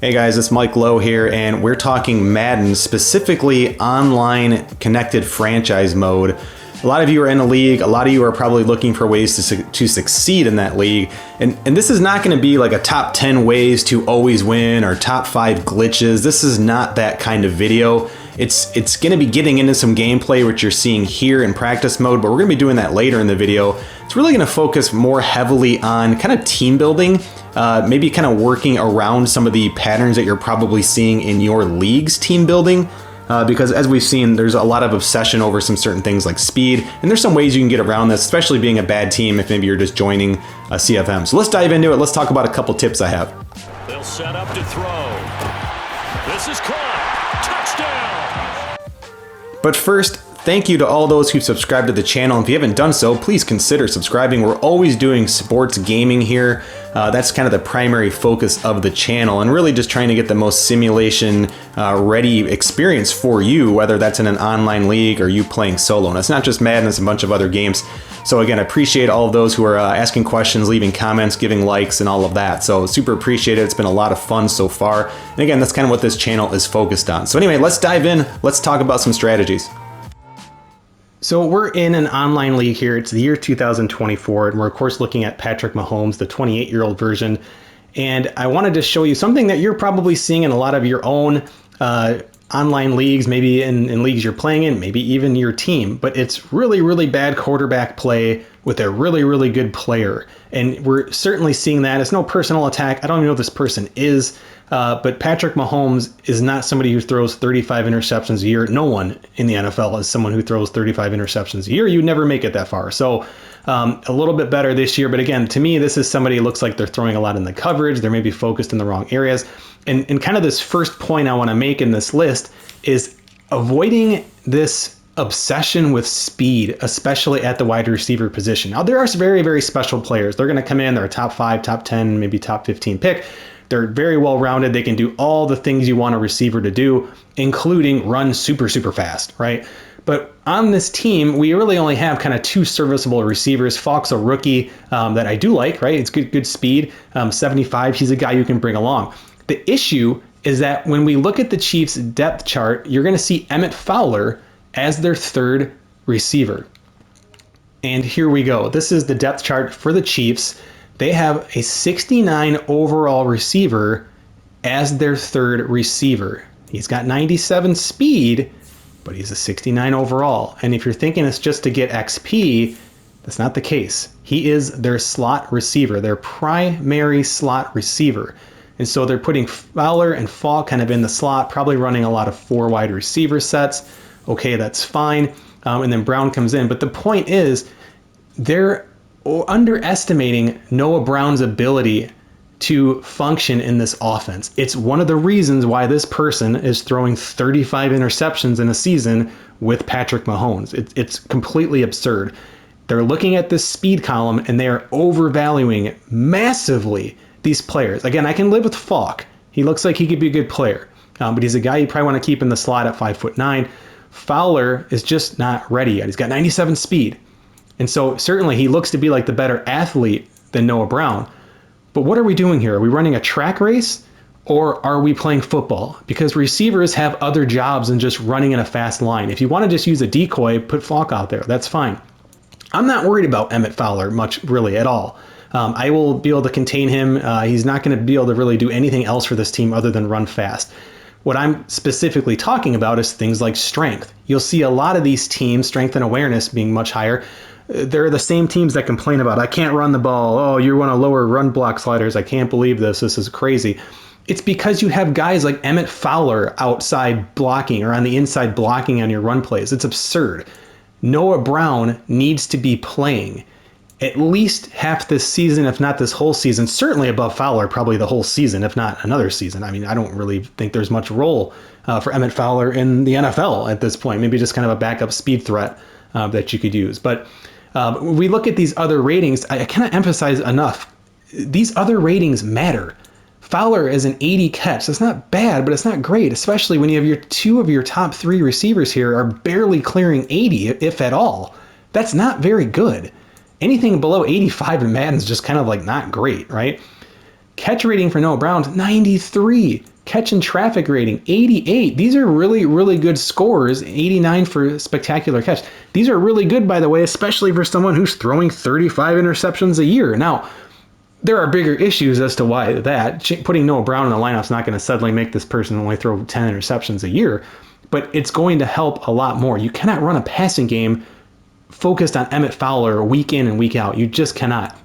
Hey guys, it's Mike Lowe here, and we're talking Madden, specifically online connected franchise mode. A lot of you are in a league, a lot of you are probably looking for ways to succeed in that league, and this is not going to be like a top 10 ways to always win or top 5 glitches. This is not that kind of video. It's going to be getting into some gameplay, which you're seeing here in practice mode, but we're going to be doing that later in the video. It's really going to focus more heavily on kind of team building, maybe kind of working around some of the patterns that you're probably seeing in your league's team building. Because as we've seen, there's a lot of obsession over some certain things like speed, and there's some ways you can get around this, especially being a bad team if maybe you're just joining a CFM. So let's dive into it. Let's talk about a couple tips I have. They'll set up to throw. This is caught. Touchdown. But first, thank you to all those who've subscribed to the channel. If you haven't done so, please consider subscribing. We're always doing sports gaming here. That's kind of the primary focus of the channel, and really just trying to get the most simulation ready experience for you, whether that's in an online league or you playing solo. And it's not just Madden, it's a bunch of other games. So again, I appreciate all of those who are asking questions, leaving comments, giving likes, and all of that. So super appreciate it. It's been a lot of fun so far. And again, that's kind of what this channel is focused on. So anyway, let's dive in. Let's talk about some strategies. So we're in an online league here. It's the year 2024, and we're of course looking at Patrick Mahomes, the 28-year-old version. And I wanted to show you something that you're probably seeing in a lot of your own online leagues, maybe in leagues you're playing in, maybe even your team. But it's really, really bad quarterback play with a really, really good player. And we're certainly seeing that. It's no personal attack. I don't even know who this person is. But Patrick Mahomes is not somebody who throws 35 interceptions a year. No one in the NFL is someone who throws 35 interceptions a year. You'd never make it that far. So a little bit better this year. But again, to me, this is somebody who looks like they're throwing a lot in the coverage. They're maybe focused in the wrong areas. And kind of this first point I want to make in this list is avoiding this obsession with speed, especially at the wide receiver position. Now, there are some very, very special players. They're going to come in. They're a top 5, top 10, maybe top 15 pick. They're very well rounded. They can do all the things you want a receiver to do, including run super, super fast, right? But on this team, we really only have kind of 2 serviceable receivers. Falk's a rookie that I do like, right? It's good speed. 75, he's a guy you can bring along. The issue is that when we look at the Chiefs' depth chart, you're going to see Emmett Fowler as their 3rd receiver. And here we go. This is the depth chart for the Chiefs. They have a 69 overall receiver as their 3rd receiver. He's got 97 speed, but he's a 69 overall. And if you're thinking it's just to get XP, that's not the case. He is their slot receiver, their primary slot receiver. And so they're putting Fowler and Falk kind of in the slot, probably running a lot of 4 wide receiver sets. Okay, that's fine. And then Brown comes in. But the point is, they're underestimating Noah Brown's ability to function in this offense. It's one of the reasons why this person is throwing 35 interceptions in a season with Patrick Mahomes. It's completely absurd. They're looking at this speed column and they are overvaluing massively these players. Again, I can live with Falk. He looks like he could be a good player, but he's a guy you probably want to keep in the slot at 5'9". Fowler is just not ready yet. He's got 97 speed. And so certainly he looks to be like the better athlete than Noah Brown. But what are we doing here? Are we running a track race or are we playing football? Because receivers have other jobs than just running in a fast line. If you want to just use a decoy, put Falk out there. That's fine. I'm not worried about Emmett Fowler much really at all. I will be able to contain him. He's not going to be able to really do anything else for this team other than run fast. What I'm specifically talking about is things like strength. You'll see a lot of these teams, strength and awareness being much higher. They're the same teams that complain about, I can't run the ball. Oh, you want to lower run block sliders. I can't believe this. This is crazy. It's because you have guys like Emmett Fowler outside blocking or on the inside blocking on your run plays. It's absurd. Noah Brown needs to be playing at least half this season, if not this whole season, certainly above Fowler, probably the whole season, if not another season. I mean, I don't really think there's much role for Emmett Fowler in the NFL at this point. Maybe just kind of a backup speed threat that you could use. But we look at these other ratings. I cannot emphasize enough. These other ratings matter. Fowler is an 80 catch. That's not bad, but it's not great, especially when you have your 2 of your top 3 receivers here are barely clearing 80, if at all. That's not very good. Anything below 85 in Madden is just kind of like not great, right? Catch rating for Noah Brown, 93. Catch and traffic rating, 88. These are really, really good scores. 89 for spectacular catch. These are really good, by the way, especially for someone who's throwing 35 interceptions a year. Now, there are bigger issues as to why that. Putting Noah Brown in the lineup is not going to suddenly make this person only throw 10 interceptions a year, but it's going to help a lot more. You cannot run a passing game focused on Emmett Fowler week in and week out. You just cannot.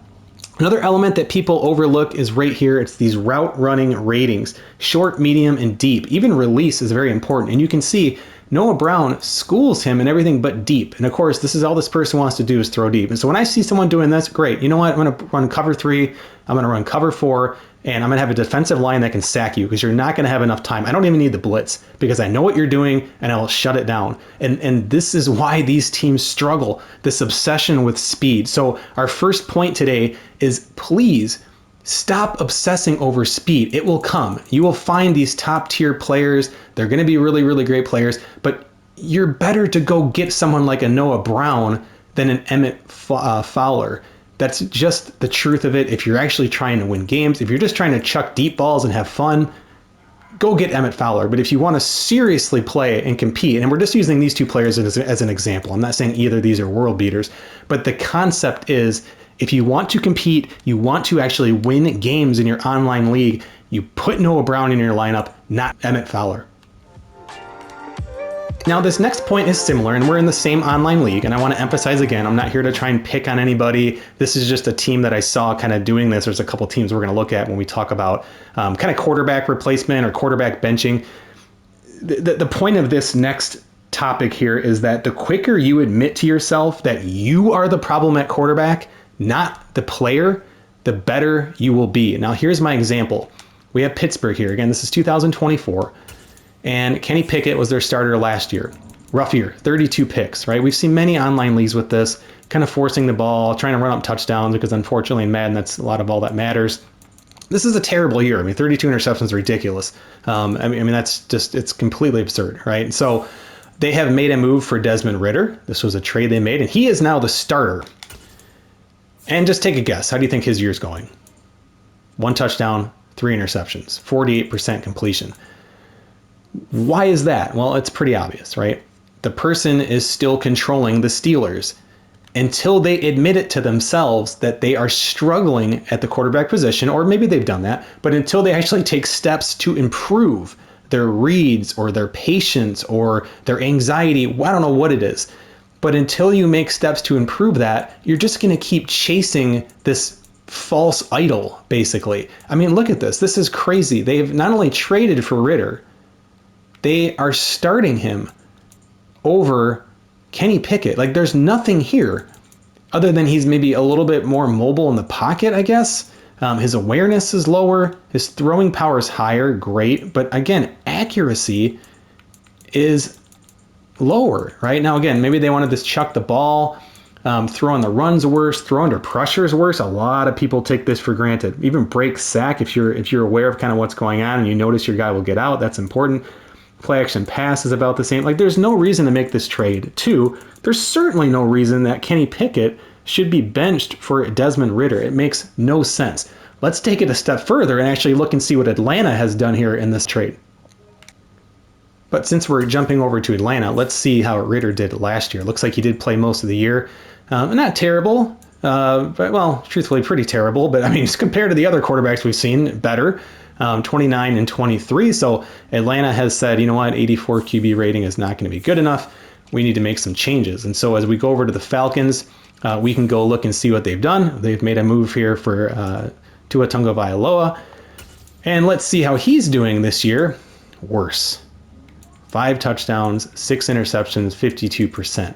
Another element that people overlook is right here. It's these route running ratings, short, medium, and deep. Even release is very important. And you can see Noah Brown schools him in everything but deep. And of course, this is all this person wants to do is throw deep. And so when I see someone doing this, great. You know what? I'm going to run cover 3. I'm going to run cover 4. And I'm going to have a defensive line that can sack you because you're not going to have enough time. I don't even need the blitz because I know what you're doing and I'll shut it down. And this is why these teams struggle, this obsession with speed. So our first point today is please stop obsessing over speed. It will come. You will find these top tier players. They're going to be really, really great players, but you're better to go get someone like a Noah Brown than an Emmett Fowler. That's just the truth of it. If you're actually trying to win games, if you're just trying to chuck deep balls and have fun, go get Emmett Fowler. But if you want to seriously play and compete, and we're just using these two players as an example, I'm not saying either of these are world beaters, but the concept is if you want to compete, you want to actually win games in your online league, you put Noah Brown in your lineup, not Emmett Fowler. Now, this next point is similar, and we're in the same online league, and I want to emphasize again, I'm not here to try and pick on anybody. This is just a team that I saw kind of doing this. There's a couple teams we're going to look at when we talk about kind of quarterback replacement or quarterback benching. The point of this next topic here is that the quicker you admit to yourself that you are the problem at quarterback, not the player, the better you will be. Now, here's my example. We have Pittsburgh here. Again, this is 2024. And Kenny Pickett was their starter last year. Rough year, 32 picks, right? We've seen many online leagues with this, kind of forcing the ball, trying to run up touchdowns, because unfortunately in Madden, that's a lot of all that matters. This is a terrible year. I mean, 32 interceptions is ridiculous. I mean, that's just, it's completely absurd, right? So they have made a move for Desmond Ridder. This was a trade they made, and he is now the starter. And just take a guess. How do you think his year's going? 1 touchdown, 3 interceptions, 48% completion. Why is that? Well, it's pretty obvious, right? The person is still controlling the Steelers until they admit it to themselves that they are struggling at the quarterback position, or maybe they've done that, but until they actually take steps to improve their reads or their patience or their anxiety, I don't know what it is. But until you make steps to improve that, you're just going to keep chasing this false idol, basically. I mean, look at this. This is crazy. They've not only traded for Ridder, they are starting him over Kenny Pickett. Like, there's nothing here other than he's maybe a little bit more mobile in the pocket, I guess. His awareness is lower. His throwing power is higher. Great. But again, accuracy is lower, right? Now, again, maybe they wanted to chuck the ball, throw on the runs worse, throw under pressure is worse. A lot of people take this for granted. Even break sack, if you're aware of kind of what's going on and you notice your guy will get out, that's important. Play action pass is about the same. Like, there's no reason to make this trade. 2, there's certainly no reason that Kenny Pickett should be benched for Desmond Ridder. It makes no sense. Let's take it a step further and actually look and see what Atlanta has done here in this trade. But since we're jumping over to Atlanta, let's see how Ridder did last year. Looks like he did play most of the year. Not terrible, but, well, truthfully, pretty terrible. But, I mean, compared to the other quarterbacks we've seen, better. 29 and 23. So Atlanta has said, you know what, 84 QB rating is not going to be good enough. We need to make some changes. And so as we go over to the Falcons, we can go look and see what they've done. They've made a move here for Tua Tagovailoa. And let's see how he's doing this year. Worse. 5 touchdowns, 6 interceptions, 52%.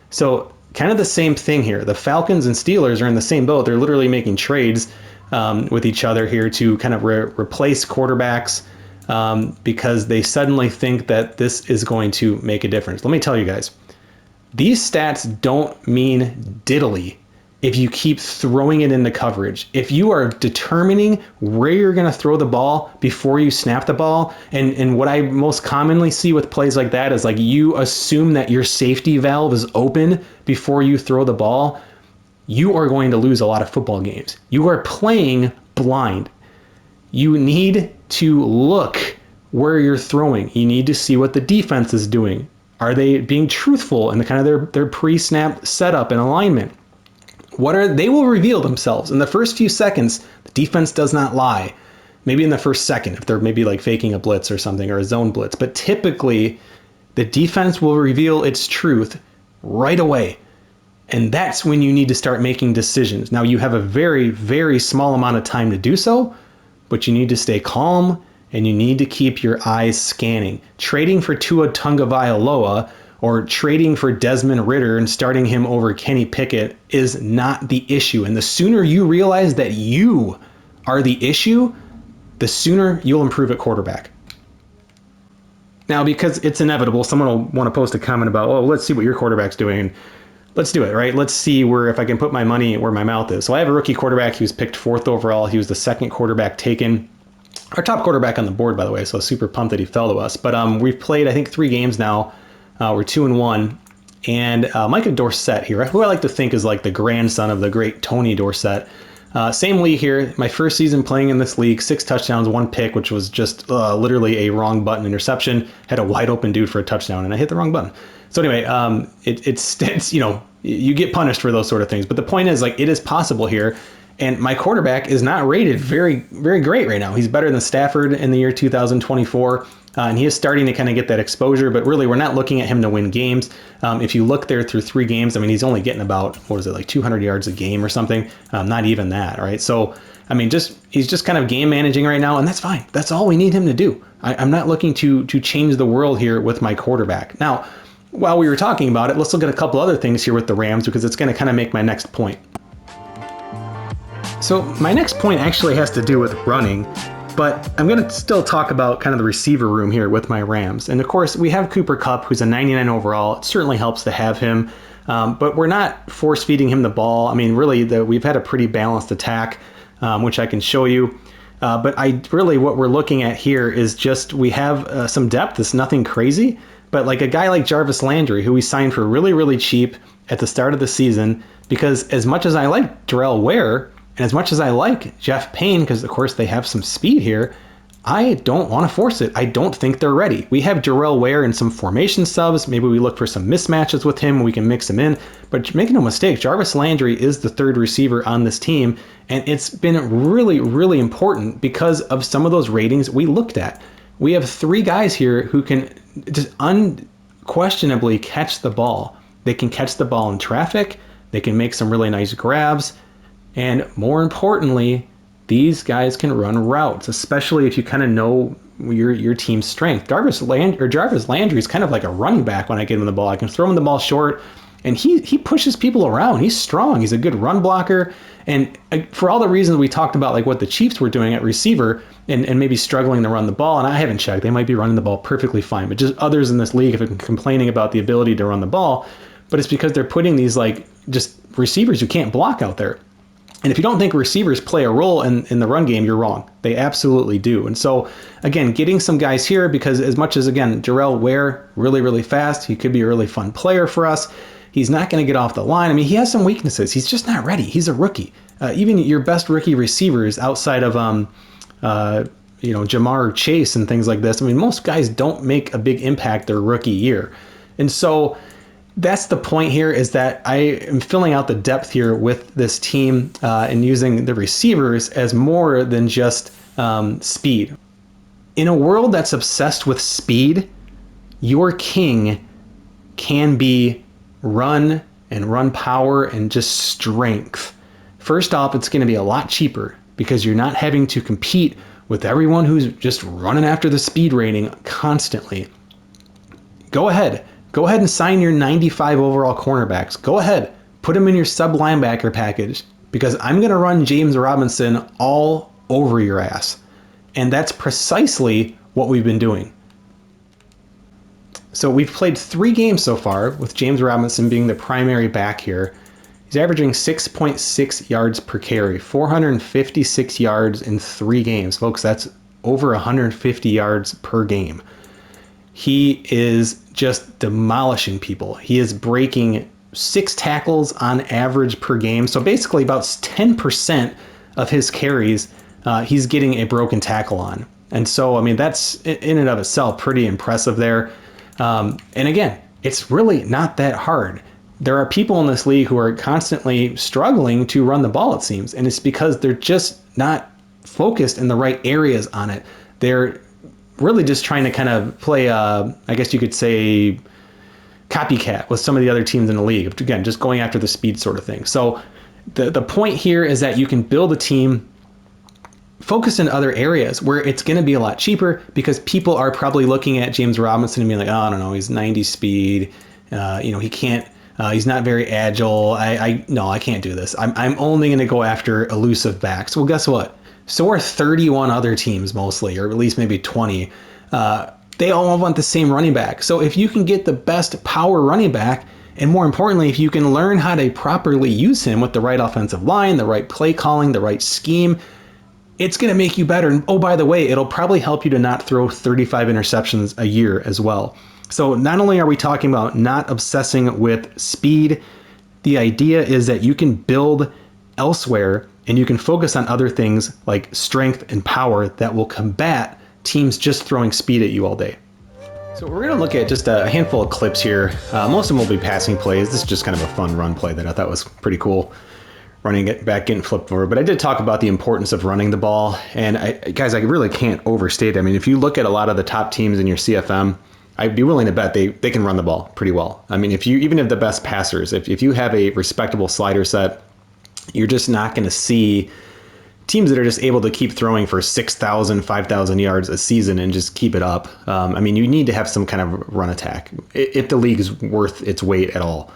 So kind of the same thing here. The Falcons and Steelers are in the same boat. They're literally making trades with each other here to kind of replace quarterbacks because they suddenly think that this is going to make a difference. Let me tell you guys, these stats don't mean diddly if you keep throwing it into coverage. If you are determining where you're going to throw the ball before you snap the ball, and what I most commonly see with plays like that is like you assume that your safety valve is open before you throw the ball, you are going to lose a lot of football games. You are playing blind. you need to look where you're throwing. You need to see what the defense is doing. Are they being truthful in the kind of their pre-snap setup and alignment? They will reveal themselves. In the first few seconds, the defense does not lie. Maybe in the first second, if they're maybe like faking a blitz or something, or a zone blitz. But typically, the defense will reveal its truth right away. And that's when you need to start making decisions. Now, you have a very, very small amount of time to do so, but you need to stay calm and you need to keep your eyes scanning. Trading for Tua Tagovailoa or trading for Desmond Ridder and starting him over Kenny Pickett is not the issue. And the sooner you realize that you are the issue, the sooner you'll improve at quarterback. Now, because it's inevitable, someone will want to post a comment about, oh, let's see what your quarterback's doing. And let's do it, right? Let's see if I can put my money where my mouth is. So I have a rookie quarterback. He was picked 4th overall. He was the 2nd quarterback taken. Our top quarterback on the board, by the way, so super pumped that he fell to us. But we've played, I think, 3 games now. We're 2-1. And Micah Dorsett here, who I like to think is like the grandson of the great Tony Dorsett. Same league here. My first season playing in this league, 6 touchdowns, 1 pick, which was just literally a wrong button interception. Had a wide open dude for a touchdown, and I hit the wrong button. So anyway, it's you get punished for those sort of things. But the point is, like, it is possible here. And my quarterback is not rated very, very great right now. He's better than Stafford in the year 2024. And he is starting to kind of get that exposure, but really we're not looking at him to win games. If you look there through 3 games, I mean, he's only getting about, 200 yards a game or something? Not even that, right? So, I mean, he's just kind of game managing right now, and that's fine. That's all we need him to do. I'm not looking to change the world here with my quarterback. Now, while we were talking about it, let's look at a couple other things here with the Rams, because it's going to kind of make my next point. So my next point actually has to do with running, but I'm going to still talk about kind of the receiver room here with my Rams. And of course, we have Cooper Kupp, who's a 99 overall. It certainly helps to have him, but we're not force feeding him the ball. I mean, really, we've had a pretty balanced attack, which I can show you. But what we're looking at here is just we have some depth. It's nothing crazy, but like a guy like Jarvis Landry, who we signed for really, really cheap at the start of the season, because as much as I like Darrell Ware, and as much as I like Jeff Payne, because of course they have some speed here, I don't want to force it. I don't think they're ready. We have Darrell Ware in some formation subs. Maybe we look for some mismatches with him. We can mix him in. But make no mistake, Jarvis Landry is the 3rd receiver on this team. And it's been really, really important because of some of those ratings we looked at. We have 3 guys here who can just unquestionably catch the ball. They can catch the ball in traffic. They can make some really nice grabs. And more importantly, these guys can run routes, especially if you kind of know your team's strength. Jarvis Landry is kind of like a running back when I get him the ball. I can throw him the ball short, and he pushes people around. He's strong. He's a good run blocker. And for all the reasons we talked about, like what the Chiefs were doing at receiver and maybe struggling to run the ball, and I haven't checked. They might be running the ball perfectly fine, but just others in this league have been complaining about the ability to run the ball. But it's because they're putting these like just receivers you can't block out there. And if you don't think receivers play a role in the run game, you're wrong. They absolutely do. And so, again, getting some guys here, because as much as, again, Darrell Ware, really, really fast, he could be a really fun player for us. He's not going to get off the line. I mean, he has some weaknesses. He's just not ready. He's a rookie. Even your best rookie receivers outside of, Jamar Chase and things like this, I mean, most guys don't make a big impact their rookie year. And so that's the point here, is that I am filling out the depth here with this team and using the receivers as more than just speed. In a world that's obsessed with speed, your king can be run and run power and just strength. First off, it's going to be a lot cheaper because you're not having to compete with everyone who's just running after the speed rating constantly. Go ahead and sign your 95 overall cornerbacks. Go ahead, put them in your sub linebacker package, because I'm going to run James Robinson all over your ass. And that's precisely what we've been doing. So we've played 3 games so far, with James Robinson being the primary back here. He's averaging 6.6 yards per carry, 456 yards in 3 games. Folks, that's over 150 yards per game. He is just demolishing people. He is breaking 6 tackles on average per game. So basically about 10% of his carries he's getting a broken tackle on. And so, I mean, that's in and of itself pretty impressive there. And again, it's really not that hard. There are people in this league who are constantly struggling to run the ball, it seems. And it's because they're just not focused in the right areas on it. They're really just trying to kind of play, I guess you could say, copycat with some of the other teams in the league. Again, just going after the speed sort of thing. So the point here is that you can build a team focused in other areas where it's going to be a lot cheaper, because people are probably looking at James Robinson and being like, oh, I don't know, he's 90 speed. He can't, he's not very agile. No, I can't do this. I'm only going to go after elusive backs. Well, guess what? So are 31 other teams mostly, or at least maybe 20. They all want the same running back. So if you can get the best power running back, and more importantly, if you can learn how to properly use him with the right offensive line, the right play calling, the right scheme, it's going to make you better. And oh, by the way, it'll probably help you to not throw 35 interceptions a year as well. So not only are we talking about not obsessing with speed, the idea is that you can build elsewhere and you can focus on other things like strength and power that will combat teams just throwing speed at you all day. So we're going to look at just a handful of clips here. Most of them will be passing plays. This is just kind of a fun run play that I thought was pretty cool. Running it back, getting flipped over. But I did talk about the importance of running the ball. And guys, I really can't overstate it. I mean, if you look at a lot of the top teams in your CFM, I'd be willing to bet they can run the ball pretty well. I mean, even if the best passers, if you have a respectable slider set, you're just not going to see teams that are just able to keep throwing for 6,000, 5,000 yards a season and just keep it up. I mean, you need to have some kind of run attack if the league is worth its weight at all.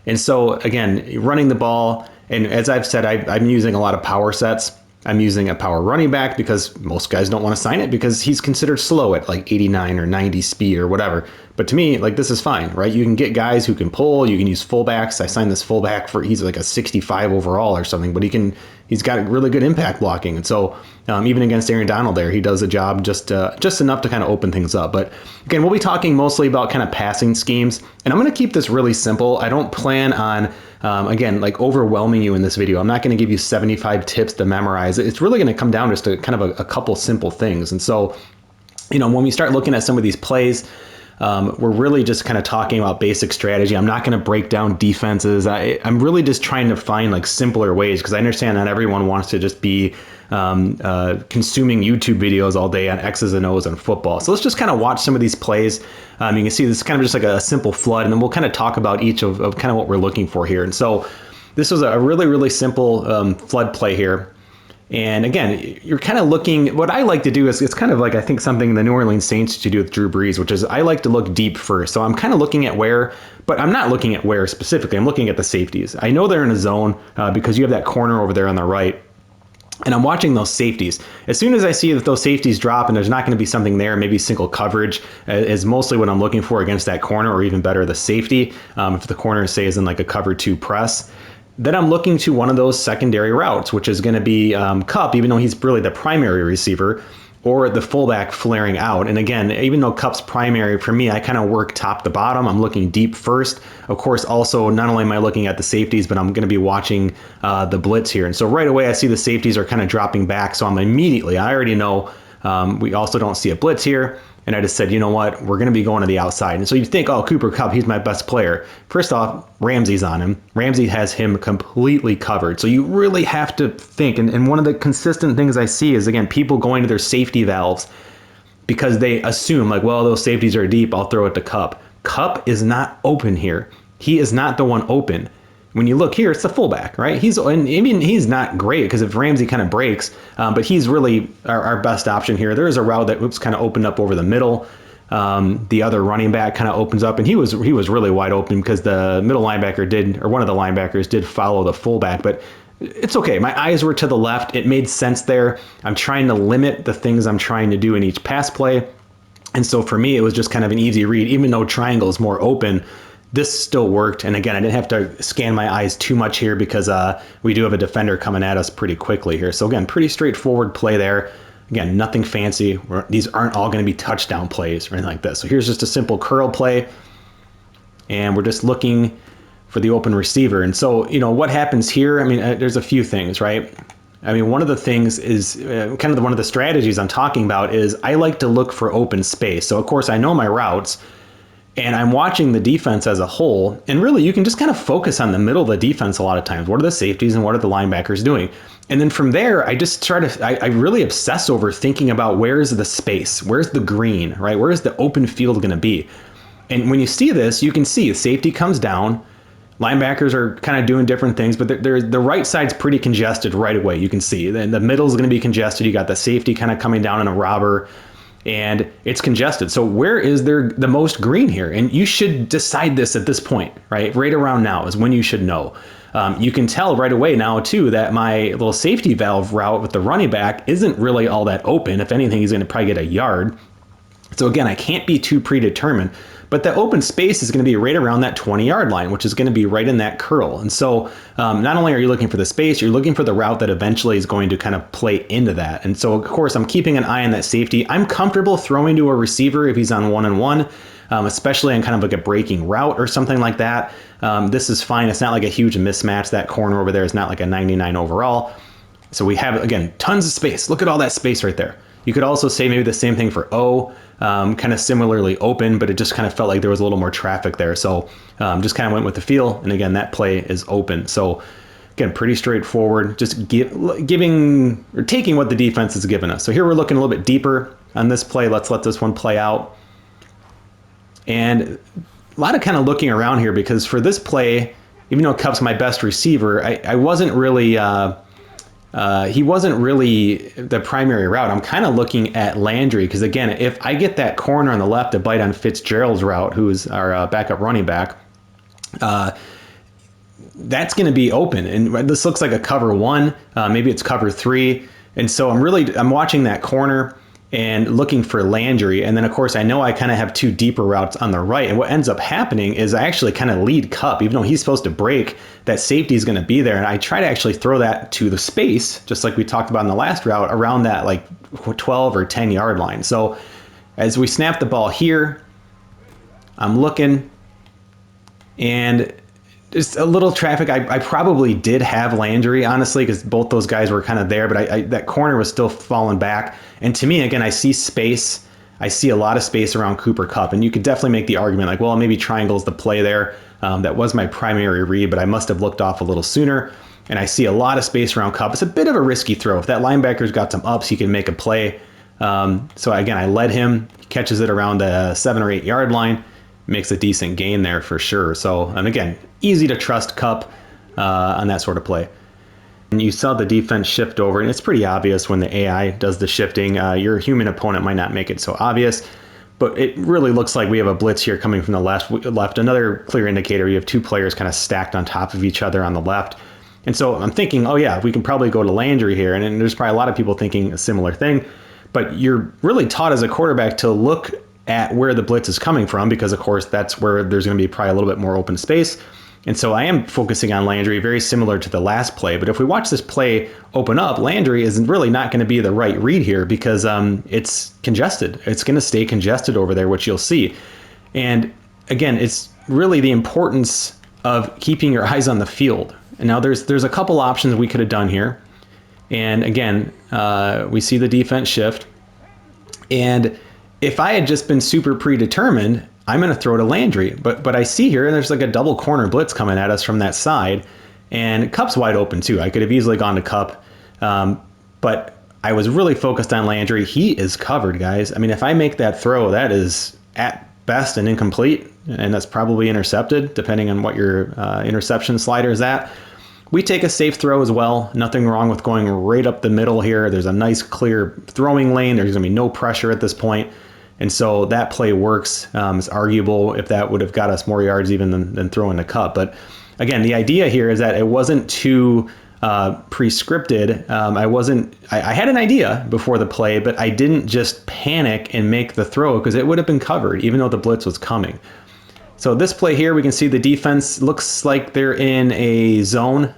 And so, again, running the ball, and as I've said, I'm using a lot of power sets. I'm using a power running back because most guys don't want to sign it because he's considered slow at like 89 or 90 speed or whatever. But to me, like, this is fine, right? You can get guys who can pull. You can use fullbacks. I signed this fullback he's like a 65 overall or something, but he's got really good impact blocking. And so even against Aaron Donald there, he does a job just enough to kind of open things up. But again, we'll be talking mostly about kind of passing schemes. And I'm going to keep this really simple. I don't plan on, again, like overwhelming you in this video. I'm not going to give you 75 tips to memorize. It's really going to come down just to kind of a couple simple things. And so, when we start looking at some of these plays, we're really just kind of talking about basic strategy. I'm not going to break down defenses. I'm really just trying to find like simpler ways, because I understand not everyone wants to just be consuming YouTube videos all day on X's and O's and football. So let's just kind of watch some of these plays. You can see this is kind of just like a simple flood, and then we'll kind of talk about each of kind of what we're looking for here. And so this was a really, really simple flood play here. And again, you're kind of looking, what I like to do is, it's kind of like, I think something the New Orleans Saints to do with Drew Brees, which is I like to look deep first. So I'm kind of looking at where, but I'm not looking at where specifically. I'm looking at the safeties. I know they're in a zone because you have that corner over there on the right. And I'm watching those safeties. As soon as I see that those safeties drop and there's not going to be something there, maybe single coverage is mostly what I'm looking for against that corner, or even better, the safety. If the corner, say, is in like a cover 2 press, then I'm looking to one of those secondary routes, which is going to be Kupp, even though he's really the primary receiver, or the fullback flaring out. And again, even though Kupp's primary, for me, I kind of work top to bottom. I'm looking deep first. Of course, also, not only am I looking at the safeties, but I'm going to be watching the blitz here. And so right away, I see the safeties are kind of dropping back. So I already know we also don't see a blitz here. And I just said, you know what, we're going to be going to the outside. And so you think, oh, Cooper Kupp, he's my best player. First off, Ramsey's on him. Ramsey has him completely covered. So you really have to think. And one of the consistent things I see is, again, people going to their safety valves because they assume, like, well, those safeties are deep, I'll throw it to Kupp. Kupp is not open here. He is not the one open. When you look here, it's the fullback, right? He's not great because if Ramsey kind of breaks, but he's really our best option here. There is a route that kind of opened up over the middle. The other running back kind of opens up, and he was really wide open because the middle linebacker one of the linebackers did follow the fullback, but it's okay. My eyes were to the left. It made sense there. I'm trying to limit the things I'm trying to do in each pass play. And so for me, it was just kind of an easy read, even though triangle is more open. This still worked. And again, I didn't have to scan my eyes too much here because we do have a defender coming at us pretty quickly here. So again, pretty straightforward play there. Again, nothing fancy. These aren't all going to be touchdown plays or anything like this. So here's just a simple curl play. And we're just looking for the open receiver. And so, what happens here? I mean, there's a few things, right? I mean, one of the things is kind of one of the strategies I'm talking about is I like to look for open space. So of course I know my routes, and I'm watching the defense as a whole. And really, you can just kind of focus on the middle of the defense a lot of times. What are the safeties and what are the linebackers doing? And then from there, I just I really obsess over thinking about where's the space, where's the green, right? Where's the open field going to be? And when you see this, you can see safety comes down. Linebackers are kind of doing different things, but the right side's pretty congested right away. You can see. Then the middle is going to be congested. You got the safety kind of coming down in a robber, and it's congested. So where is there the most green here? And you should decide this at this point, right? Right around now is when you should know. You can tell right away now, too, that my little safety valve route with the running back isn't really all that open. If anything, he's going to probably get a yard. So again, I can't be too predetermined. But the open space is going to be right around that 20-yard line, which is going to be right in that curl. And so not only are you looking for the space, you're looking for the route that eventually is going to kind of play into that. And so, of course, I'm keeping an eye on that safety. I'm comfortable throwing to a receiver if he's on one-on-one, especially on kind of like a breaking route or something like that. This is fine. It's not like a huge mismatch. That corner over there is not like a 99 overall. So we have, again, tons of space. Look at all that space right there. You could also say maybe the same thing for O, kind of similarly open, but it just kind of felt like there was a little more traffic there. So just kind of went with the feel. And again, that play is open. So again, pretty straightforward, just giving or taking what the defense has given us. So here we're looking a little bit deeper on this play. Let's let this one play out. And a lot of kind of looking around here because for this play, even though Cup's my best receiver, I wasn't really... he wasn't really the primary route. I'm kind of looking at Landry because, again, if I get that corner on the left to bite on Fitzgerald's route, who's our backup running back, that's going to be open. And this looks like a cover 1. Maybe it's cover 3. And so I'm watching that corner and looking for Landry. And then, of course, I know I kind of have 2 deeper routes on the right. And what ends up happening is I actually kind of lead Cup, even though he's supposed to break, that safety is going to be there. And I try to actually throw that to the space, just like we talked about in the last route, around that like 12 or 10-yard line. So as we snap the ball here, I'm looking, and just a little traffic. I probably did have Landry, honestly, because both those guys were kind of there, but that corner was still falling back. And to me, again, I see space. I see a lot of space around Cooper Kupp, and you could definitely make the argument like, well, maybe triangle's the play there. That was my primary read, but I must have looked off a little sooner. And I see a lot of space around Kupp. It's a bit of a risky throw. If that linebacker's got some ups, he can make a play. So again, I led him. He catches it around the 7 or 8 yard line. Makes a decent gain there for sure. So, and again, easy to trust Kupp on that sort of play. And you saw the defense shift over, and it's pretty obvious when the AI does the shifting. Your human opponent might not make it so obvious, but it really looks like we have a blitz here coming from the left. Another clear indicator, you have 2 players kind of stacked on top of each other on the left. And so I'm thinking, oh yeah, we can probably go to Landry here. And there's probably a lot of people thinking a similar thing, but you're really taught as a quarterback to look at where the blitz is coming from, because of course that's where there's going to be probably a little bit more open space. And so I am focusing on Landry, very similar to the last play. But if we watch this play open up, Landry is really not going to be the right read here because it's congested. It's going to stay congested over there, which you'll see. And again, it's really the importance of keeping your eyes on the field. And now there's a couple options we could have done here. And again, we see the defense shift. And if I had just been super predetermined, I'm going to throw to Landry. But I see here, and there's like a double corner blitz coming at us from that side. And Kupp's wide open too. I could have easily gone to Kupp. But I was really focused on Landry. He is covered, guys. I mean, if I make that throw, that is at best an incomplete. And that's probably intercepted, depending on what your interception slider is at. We take a safe throw as well. Nothing wrong with going right up the middle here. There's a nice clear throwing lane. There's going to be no pressure at this point. And so that play works. It's arguable if that would have got us more yards even than throwing the Kupp. But again, the idea here is that it wasn't too pre-scripted. I had an idea before the play, but I didn't just panic and make the throw because it would have been covered even though the blitz was coming. So this play here, we can see the defense looks like they're in a zone.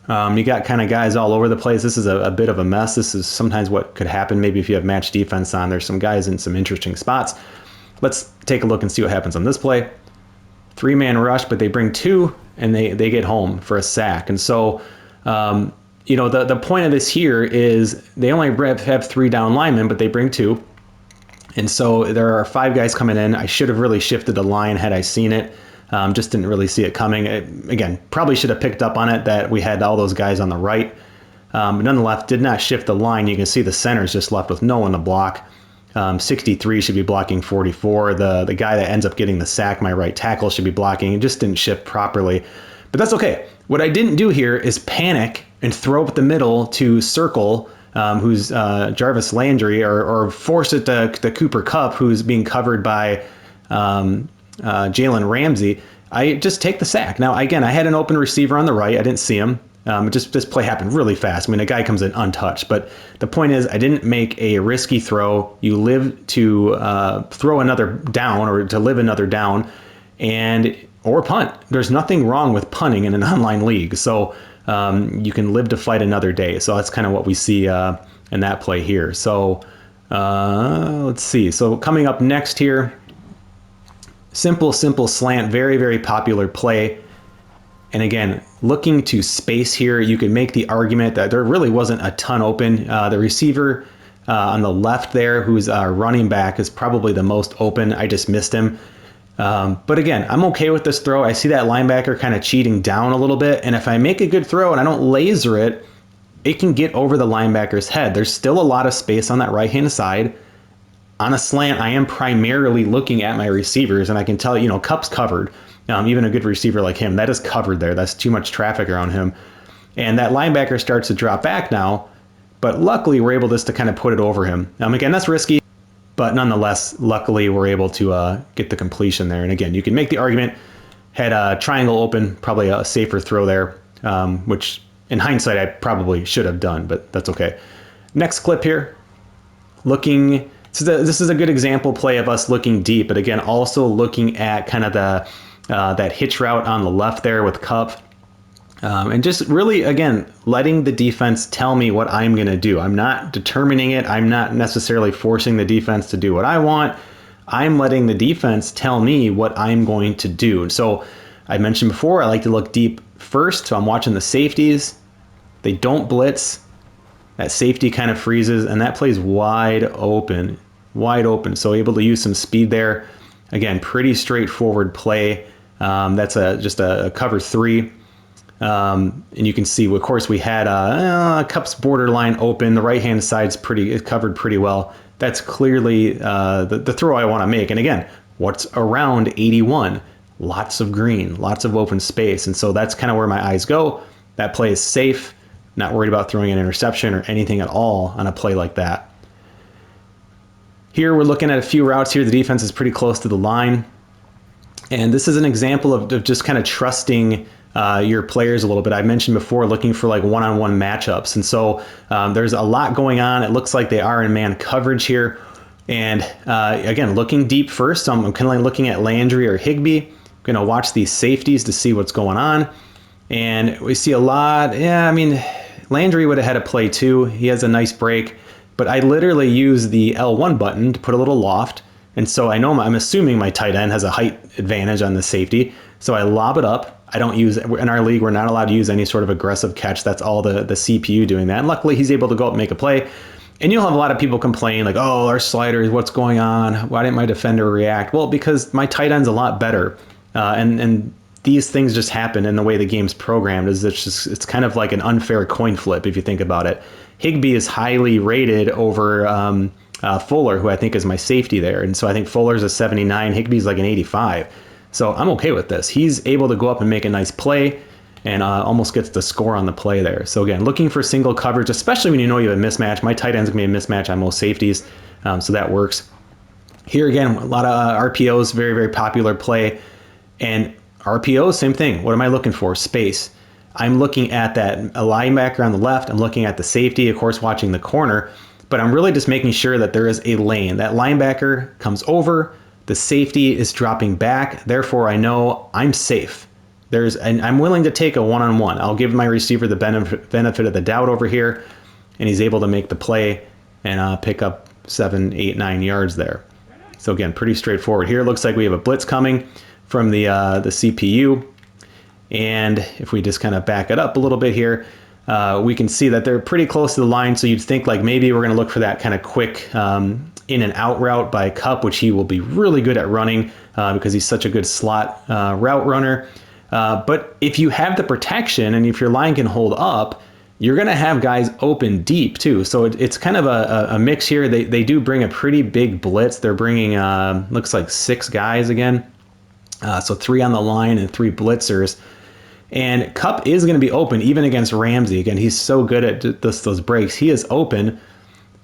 You got kind of guys all over the place. This is a bit of a mess. This is sometimes what could happen. Maybe if you have match defense on, there's some guys in some interesting spots. Let's take a look and see what happens on this play. 3-man rush, but they bring 2 and they get home for a sack. And so the point of this here is they only have 3 down linemen, but they bring 2. And so there are 5 guys coming in. I should have really shifted the line had I seen it. Just didn't really see it coming. Again, probably should have picked up on it that we had all those guys on the right. But nonetheless, did not shift the line. You can see the center's just left with no one to block. 63 should be blocking 44. The guy that ends up getting the sack, my right tackle, should be blocking. It just didn't shift properly. But that's okay. What I didn't do here is panic and throw up the middle to Circle, who's Jarvis Landry, or force it to Cooper Kupp, who's being covered by Jalen Ramsey. I just take the sack. Now, again, I had an open receiver on the right. I didn't see him. This play happened really fast. I mean, a guy comes in untouched. But the point is, I didn't make a risky throw. You live to throw another down or to live another down or punt. There's nothing wrong with punting in an online league. So you can live to fight another day. So that's kind of what we see in that play here. So let's see. So coming up next here, simple slant, very, very popular play. And again, looking to space here, you could make the argument that there really wasn't a ton open. The receiver on the left there, who's our running back, is probably the most open. I just missed him. But again, I'm okay with this throw. I see that linebacker kind of cheating down a little bit. And if I make a good throw and I don't laser it, it can get over the linebacker's head. There's still a lot of space on that right-hand side. On a slant, I am primarily looking at my receivers, and I can tell, Kupp's covered. Even a good receiver like him, that is covered there. That's too much traffic around him. And that linebacker starts to drop back now, but luckily we're able just to kind of put it over him. Again, that's risky, but nonetheless, luckily we're able to get the completion there. And again, you can make the argument, had a triangle open, probably a safer throw there, which in hindsight I probably should have done, but that's okay. Next clip here, so this is a good example play of us looking deep, but again, also looking at kind of that hitch route on the left there with Kupp. And just really, again, letting the defense tell me what I'm going to do. I'm not determining it. I'm not necessarily forcing the defense to do what I want. I'm letting the defense tell me what I'm going to do. So I mentioned before, I like to look deep first. So I'm watching the safeties. They don't blitz. That safety kind of freezes, and that plays wide open. So able to use some speed there. Again, pretty straightforward play. That's just a cover 3. And you can see, of course, we had Kupp's borderline open. The right-hand side's covered pretty well. That's clearly the throw I want to make. And again, what's around 81? Lots of green, lots of open space. And so that's kind of where my eyes go. That play is safe. Not worried about throwing an interception or anything at all on a play like that. Here we're looking at a few routes here. The defense is pretty close to the line. And this is an example of just kind of trusting your players a little bit. I mentioned before looking for like one-on-one matchups. And so there's a lot going on. It looks like they are in man coverage here. And again, looking deep first. So I'm kind of like looking at Landry or Higbee. I'm going to watch these safeties to see what's going on. And we see a lot. Landry would have had a play too. He has a nice break. But I literally use the L1 button to put a little loft. And so I'm assuming my tight end has a height advantage on the safety. So I lob it up. I don't use, in our league, we're not allowed to use any sort of aggressive catch. That's all the CPU doing that. And luckily he's able to go up and make a play. And you'll have a lot of people complain like, oh, our sliders, what's going on? Why didn't my defender react? Well, because my tight end's a lot better. And these things just happen in the way the game's programmed. It's kind of like an unfair coin flip if you think about it. Higbee is highly rated over Fuller, who I think is my safety there. And so I think Fuller's a 79, Higbee's like an 85. So I'm okay with this. He's able to go up and make a nice play and almost gets the score on the play there. So again, looking for single coverage, especially when you know you have a mismatch. My tight end's going to be a mismatch on most safeties, so that works. Here again, a lot of RPOs, very, very popular play. And RPOs, same thing. What am I looking for? Space. I'm looking at that linebacker on the left. I'm looking at the safety, of course, watching the corner. But I'm really just making sure that there is a lane. That linebacker comes over. The safety is dropping back. Therefore, I know I'm safe. And I'm willing to take a one-on-one. I'll give my receiver the benefit of the doubt over here, and he's able to make the play and pick up 7, 8, 9 yards there. So again, pretty straightforward. Here it looks like we have a blitz coming from the CPU. And if we just kind of back it up a little bit here, we can see that they're pretty close to the line. So you'd think like maybe we're going to look for that kind of quick in and out route by Kupp, which he will be really good at running because he's such a good slot route runner. But if you have the protection and if your line can hold up, you're going to have guys open deep too. So it's kind of a mix here. They do bring a pretty big blitz. They're bringing, looks like 6 guys again. So 3 on the line and 3 blitzers. And Kupp is going to be open even against Ramsey. Again, he's so good at those breaks. He is open.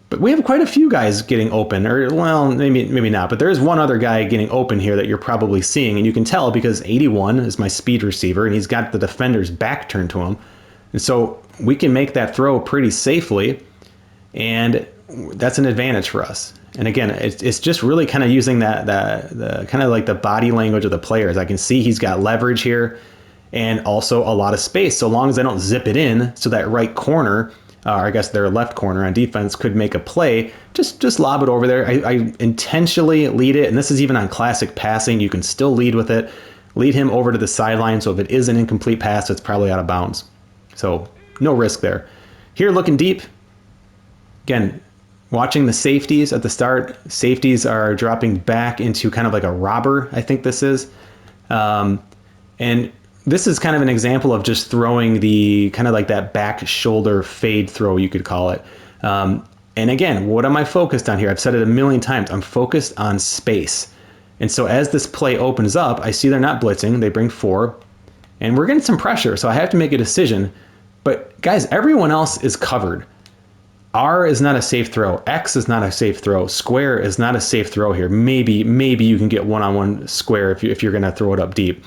But we have quite a few guys getting open, or well, maybe not. But there is one other guy getting open here that you're probably seeing. And you can tell because 81 is my speed receiver, and he's got the defender's back turned to him. And so we can make that throw pretty safely, and that's an advantage for us. And again, it's just really kind of using the kind of like the body language of the players. I can see he's got leverage here and also a lot of space. So long as I don't zip it in, so that right corner, or I guess their left corner on defense could make a play, just lob it over there. I intentionally lead it, and this is even on classic passing. You can still lead with it. Lead him over to the sideline, so if it is an incomplete pass, it's probably out of bounds. So no risk there. Here looking deep, again, watching the safeties at the start. Safeties are dropping back into kind of like a robber, I think this is. And this is kind of an example of just throwing the kind of like that back shoulder fade throw, you could call it. And again, what am I focused on here? I've said it a million times. I'm focused on space. And so as this play opens up, I see they're not blitzing. They bring 4. And we're getting some pressure, so I have to make a decision. But guys, everyone else is covered. R is not a safe throw. X is not a safe throw. Square is not a safe throw here. Maybe you can get one-on-one square if you're going to throw it up deep.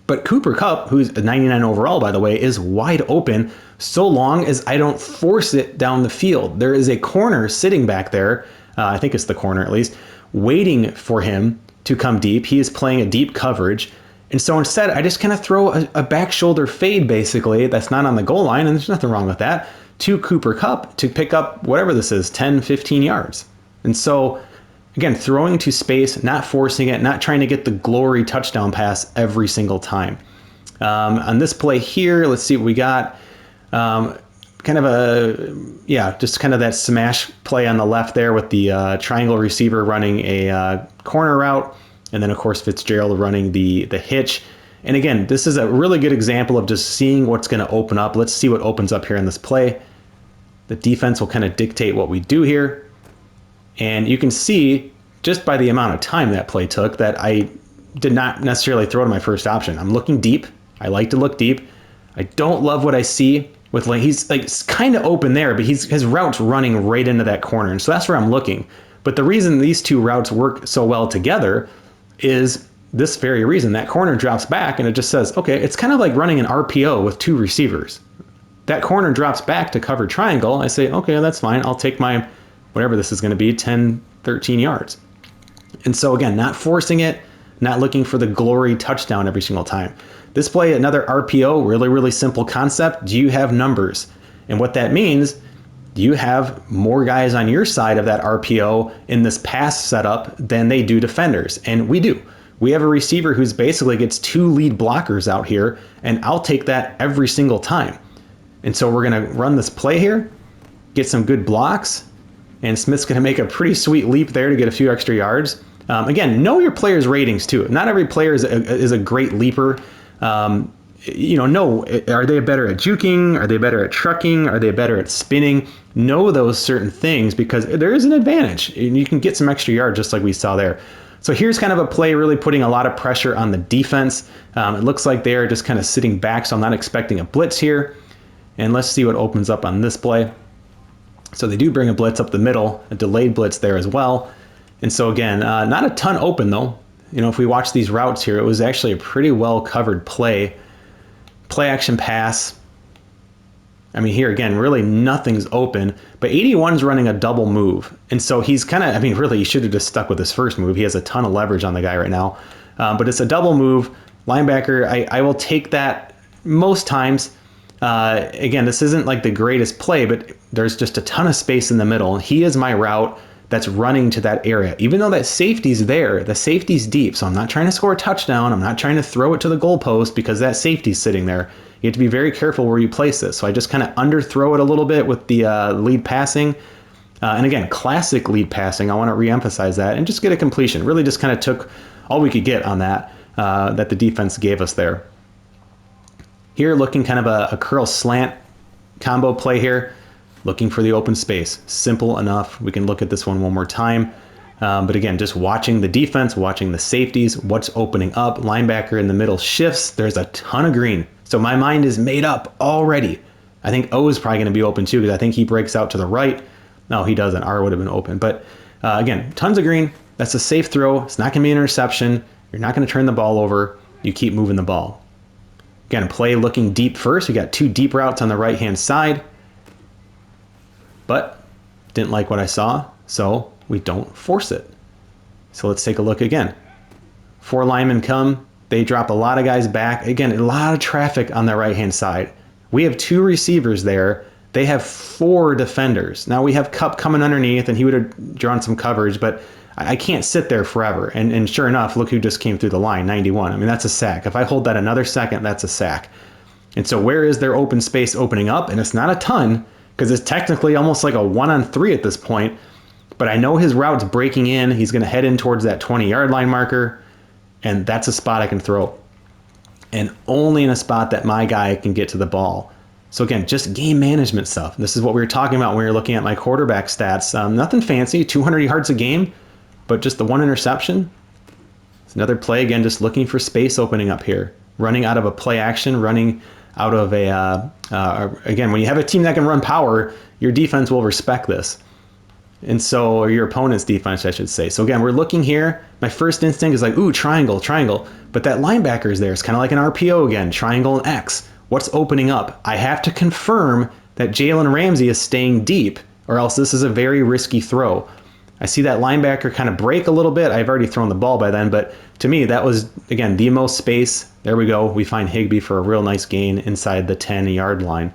But Cooper Kupp, who's a 99 overall, by the way, is wide open so long as I don't force it down the field. There is a corner sitting back there, I think it's the corner at least, waiting for him to come deep. He is playing a deep coverage. And so instead, I just kind of throw a back shoulder fade, basically, that's not on the goal line, and there's nothing wrong with that, to Cooper Kupp to pick up whatever this is, 10, 15 yards. And so, again, throwing to space, not forcing it, not trying to get the glory touchdown pass every single time. On this play here, let's see what we got. Kind of just kind of that smash play on the left there with the triangle receiver running a corner route. And then, of course, Fitzgerald running the hitch. And again, this is a really good example of just seeing what's going to open up. Let's see what opens up here in this play. The defense will kind of dictate what we do here. And you can see just by the amount of time that play took that I did not necessarily throw to my first option. I'm looking deep. I like to look deep. I don't love what I see with he's like kind of open there, but his route's running right into that corner. And so that's where I'm looking. But the reason these two routes work so well together is this very reason. That corner drops back and it just says, okay, it's kind of like running an RPO with 2 receivers. That corner drops back to cover triangle. I say, okay, that's fine. I'll take my, whatever this is going to be, 10, 13 yards. And so again, not forcing it, not looking for the glory touchdown every single time. This play, another RPO, really, really simple concept. Do you have numbers? And what that means, do you have more guys on your side of that RPO in this pass setup than they do defenders? And we do. We have a receiver who's basically gets 2 lead blockers out here, and I'll take that every single time. And so we're going to run this play here, get some good blocks, and Smith's going to make a pretty sweet leap there to get a few extra yards. Again, know your players' ratings too. Not every player is a great leaper. Know, are they better at juking? Are they better at trucking? Are they better at spinning? Know those certain things because there is an advantage and you can get some extra yards just like we saw there. So here's kind of a play really putting a lot of pressure on the defense. It looks like they're just kind of sitting back, so I'm not expecting a blitz here. And let's see what opens up on this play. So they do bring a blitz up the middle, a delayed blitz there as well. And so again, not a ton open though. If we watch these routes here, it was actually a pretty well covered play. Play action pass. I mean, here again, really nothing's open, but 81's running a double move. And so he's kind of, really he should have just stuck with his first move. He has a ton of leverage on the guy right now, but it's a double move. Linebacker, I will take that most times. Again, this isn't like the greatest play, but there's just a ton of space in the middle. He is my route. that's running to that area. Even though that safety's there, the safety's deep. So I'm not trying to score a touchdown. I'm not trying to throw it to the goalpost because that safety's sitting there. You have to be very careful where you place this. So I just kind of underthrow it a little bit with the lead passing. And again, classic lead passing. I want to reemphasize that and just get a completion. Really just kind of took all we could get on that that the defense gave us there. Here, looking kind of a curl slant combo play here, looking for the open space. Simple enough. We can look at this one more time. But again, just watching the defense, watching the safeties, what's opening up. Linebacker in the middle shifts. There's a ton of green. So my mind is made up already. I think O is probably going to be open too because I think he breaks out to the right. No, he doesn't. R would have been open. But again, tons of green. That's a safe throw. It's not going to be an interception. You're not going to turn the ball over. You keep moving the ball. Again, play looking deep first. We got 2 deep routes on the right-hand side. But didn't like what I saw, so we don't force it. So let's take a look again. 4 linemen come. They drop a lot of guys back. Again, a lot of traffic on the right-hand side. We have 2 receivers there. They have 4 defenders. Now we have Cup coming underneath, and he would have drawn some coverage, but I can't sit there forever. And sure enough, look who just came through the line, 91. I mean, that's a sack. If I hold that another second, that's a sack. And so where is their open space opening up? And it's not a ton, because it's technically almost like a 1-on-3 at this point. But I know his route's breaking in. He's going to head in towards that 20-yard line marker. And that's a spot I can throw. And only in a spot that my guy can get to the ball. So again, just game management stuff. This is what we were talking about when we were looking at my quarterback stats. Nothing fancy, 200 yards a game, but just the 1 interception. It's another play, again, just looking for space opening up here. Running out of a play action, running out of again, when you have a team that can run power, your defense will respect this. And so, or your opponent's defense, I should say. So again, we're looking here. My first instinct is like, ooh, triangle, triangle. But that linebacker is there. It's kind of like an RPO again, triangle and X. What's opening up? I have to confirm that Jalen Ramsey is staying deep, or else this is a very risky throw. I see that linebacker kind of break a little bit. I've already thrown the ball by then, but to me, that was, again, the most space. There we go. We find Higbee for a real nice gain inside the 10-yard line.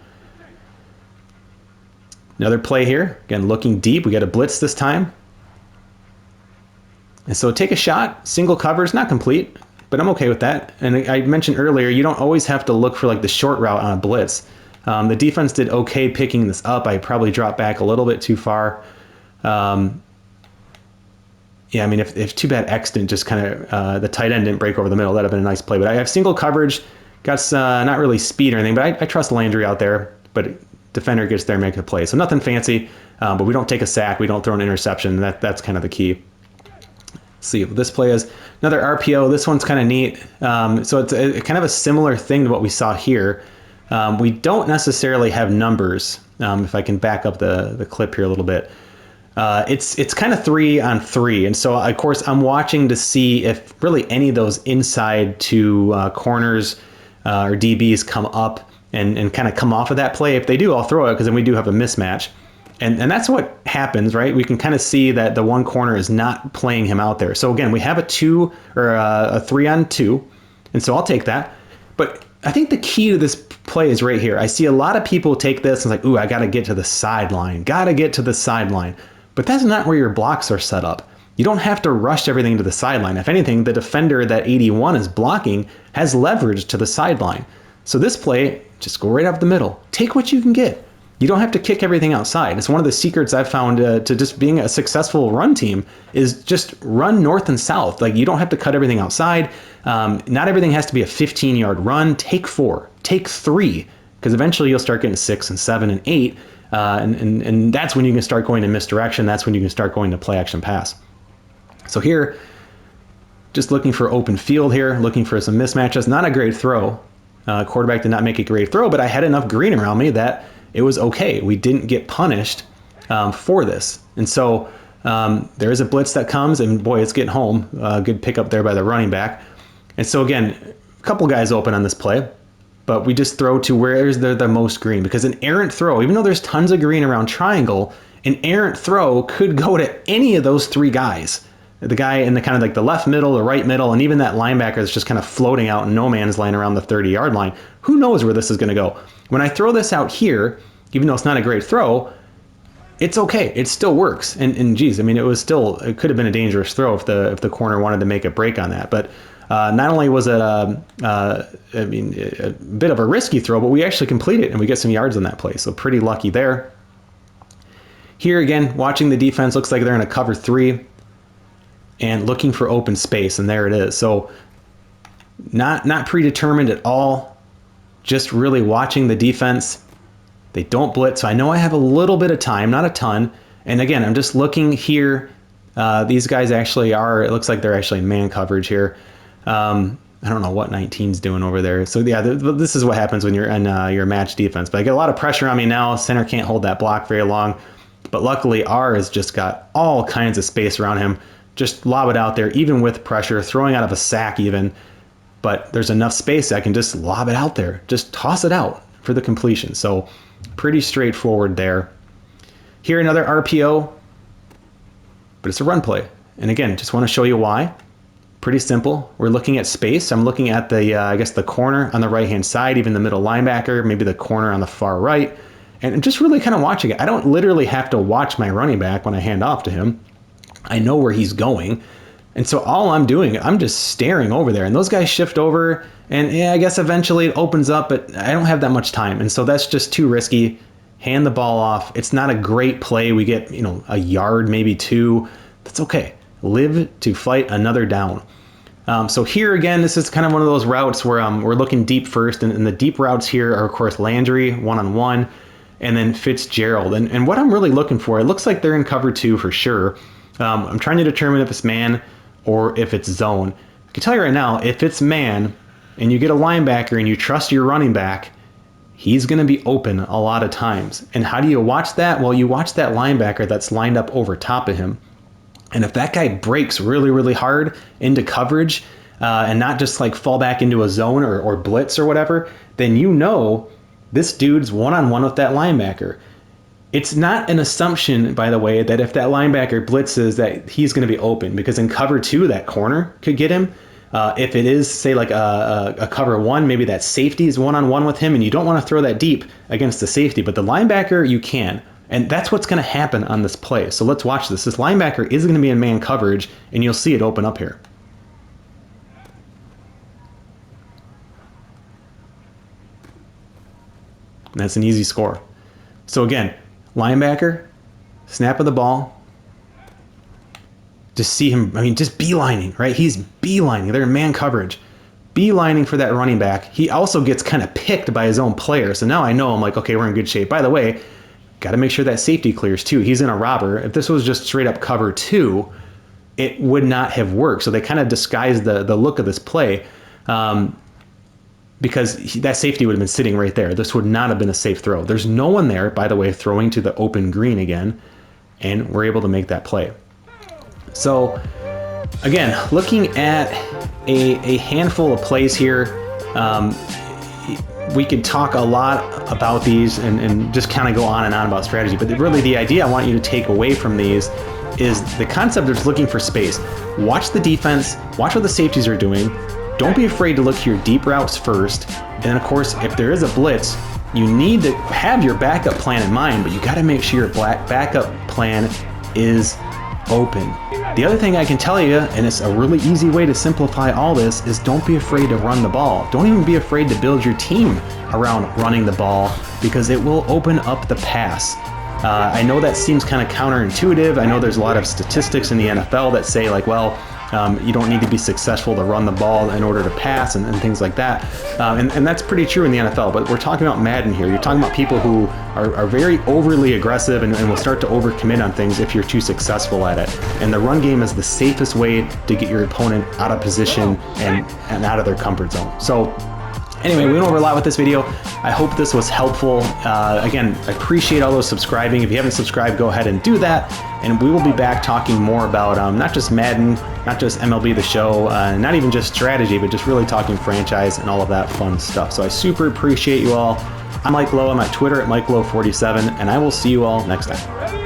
Another play here. Again, looking deep. We got a blitz this time. And so take a shot. Single coverage, not complete, but I'm okay with that. And I mentioned earlier, you don't always have to look for like the short route on a blitz. The defense did okay picking this up. I probably dropped back a little bit too far. Yeah, I mean, if too bad X didn't just kind of, the tight end didn't break over the middle, that'd have been a nice play. But I have single coverage, got not really speed or anything, but I trust Landry out there. But defender gets there and make a play. So nothing fancy, but we don't take a sack. We don't throw an interception. That's kind of the key. Let's see what this play is. Another RPO. This one's kind of neat. So it's kind of a similar thing to what we saw here. We don't necessarily have numbers. If I can back up the clip here a little bit. It's kind of 3-on-3. And so, of course, I'm watching to see if really any of those inside 2 corners or DBs come up and kind of come off of that play. If they do, I'll throw it because then we do have a mismatch. And that's what happens, right? We can kind of see that the one corner is not playing him out there. So again, we have a 2 or a 3-on-2. And so I'll take that. But I think the key to this play is right here. I see a lot of people take this and like, ooh, I got to get to the sideline. Got to get to the sideline. But that's not where your blocks are set up. You don't have to rush everything to the sideline. If anything, the defender that 81 is blocking has leverage to the sideline. So this play, just go right up the middle. Take what you can get. You don't have to kick everything outside. It's one of the secrets I've found to just being a successful run team is just run north and south. Like you don't have to cut everything outside. Not everything has to be a 15-yard run. Take 4, take 3, because eventually you'll start getting 6 and 7 and 8. And that's when you can start going to misdirection. That's when you can start going to play action pass. So here, just looking for open field here, looking for some mismatches. Not a great throw. Quarterback did not make a great throw, but I had enough green around me that it was okay. We didn't get punished for this. And so there is a blitz that comes, and boy, it's getting home. Good pickup there by the running back. And so again, a couple guys open on this play, but we just throw to where is the most green, because an errant throw, even though there's tons of green around triangle, an errant throw could go to any of those 3 guys. The guy in the kind of like the left middle, the right middle, and even that linebacker is just kind of floating out in no man's land around the 30-yard line. Who knows where this is going to go? When I throw this out here, even though it's not a great throw, it's okay. It still works. And geez, I mean, it could have been a dangerous throw if the corner wanted to make a break on that. But not only was it a bit of a risky throw, but we actually complete it and we get some yards on that play. So pretty lucky there. Here again, watching the defense, looks like they're in a cover 3 and looking for open space, and there it is. So not predetermined at all, just really watching the defense. They don't blitz, so I know I have a little bit of time, not a ton. And again, I'm just looking here. These guys actually are, it looks like they're actually in man coverage here. I don't know what 19's doing over there. So yeah, this is what happens when you're in your match defense. But I get a lot of pressure on me now. Center can't hold that block very long. But luckily, R has just got all kinds of space around him. Just lob it out there, even with pressure, throwing out of a sack even. But there's enough space I can just lob it out there. Just toss it out for the completion. So pretty straightforward there. Here, another RPO, but it's a run play. And again, just want to show you why. Pretty simple. We're looking at space. I'm looking at the, I guess, the corner on the right-hand side, even the middle linebacker, maybe the corner on the far right. And just really kind of watching it. I don't literally have to watch my running back when I hand off to him. I know where he's going. And so all I'm doing, I'm just staring over there. And those guys shift over. And yeah, I guess eventually it opens up, but I don't have that much time. And so that's just too risky. Hand the ball off. It's not a great play. We get, a yard, maybe 2. That's okay. Live to fight another down. So here again, this is kind of one of those routes where we're looking deep first. And the deep routes here are, of course, Landry, one-on-one. And then Fitzgerald. And what I'm really looking for, it looks like they're in cover 2 for sure. I'm trying to determine if it's man or if it's zone. I can tell you right now, if it's man and you get a linebacker and you trust your running back, he's going to be open a lot of times. And how do you watch that? Well, you watch that linebacker that's lined up over top of him. And if that guy breaks really, really hard into coverage and not just like fall back into a zone or blitz or whatever, then this dude's one-on-one with that linebacker. It's not an assumption, by the way, that if that linebacker blitzes that he's going to be open, because in cover 2, that corner could get him. If it is, say, like a cover 1, maybe that safety is one-on-one with him, and you don't want to throw that deep against the safety. But the linebacker, you can. And that's what's going to happen on this play. So let's watch this. This linebacker is going to be in man coverage, and you'll see it open up here. And that's an easy score. So again, linebacker, snap of the ball. Just see him, just beelining, right? He's beelining. They're in man coverage. Beelining for that running back. He also gets kind of picked by his own player. So now I know I'm like, okay, we're in good shape. By the way, got to make sure that safety clears too. He's in a robber. If this was just straight up cover 2, it would not have worked. So they kind of disguised the look of this play. Because that safety would have been sitting right there. This would not have been a safe throw. There's no one there, by the way, throwing to the open green again, and we're able to make that play. So, again, looking at a handful of plays here, we could talk a lot about these and just kind of go on and on about strategy, but really the idea I want you to take away from these is the concept of just looking for space. Watch the defense, watch what the safeties are doing. Don't be afraid to look to your deep routes first. And of course, if there is a blitz, you need to have your backup plan in mind, but you got to make sure your backup plan is open. The other thing I can tell you, and it's a really easy way to simplify all this, is don't be afraid to run the ball. Don't even be afraid to build your team around running the ball, because it will open up the pass. I know that seems kind of counterintuitive. I know there's a lot of statistics in the NFL that say like, well, you don't need to be successful to run the ball in order to pass and things like that. And that's pretty true in the NFL, but we're talking about Madden here. You're talking about people who are very overly aggressive and will start to overcommit on things if you're too successful at it. And the run game is the safest way to get your opponent out of position and out of their comfort zone. So anyway, we went over a lot with this video. I hope this was helpful. Again, I appreciate all those subscribing. If you haven't subscribed, go ahead and do that. And we will be back talking more about not just Madden, not just MLB The Show, not even just strategy, but just really talking franchise and all of that fun stuff. So I super appreciate you all. I'm Mike Lowe. I'm at Twitter at MikeLowe47, and I will see you all next time.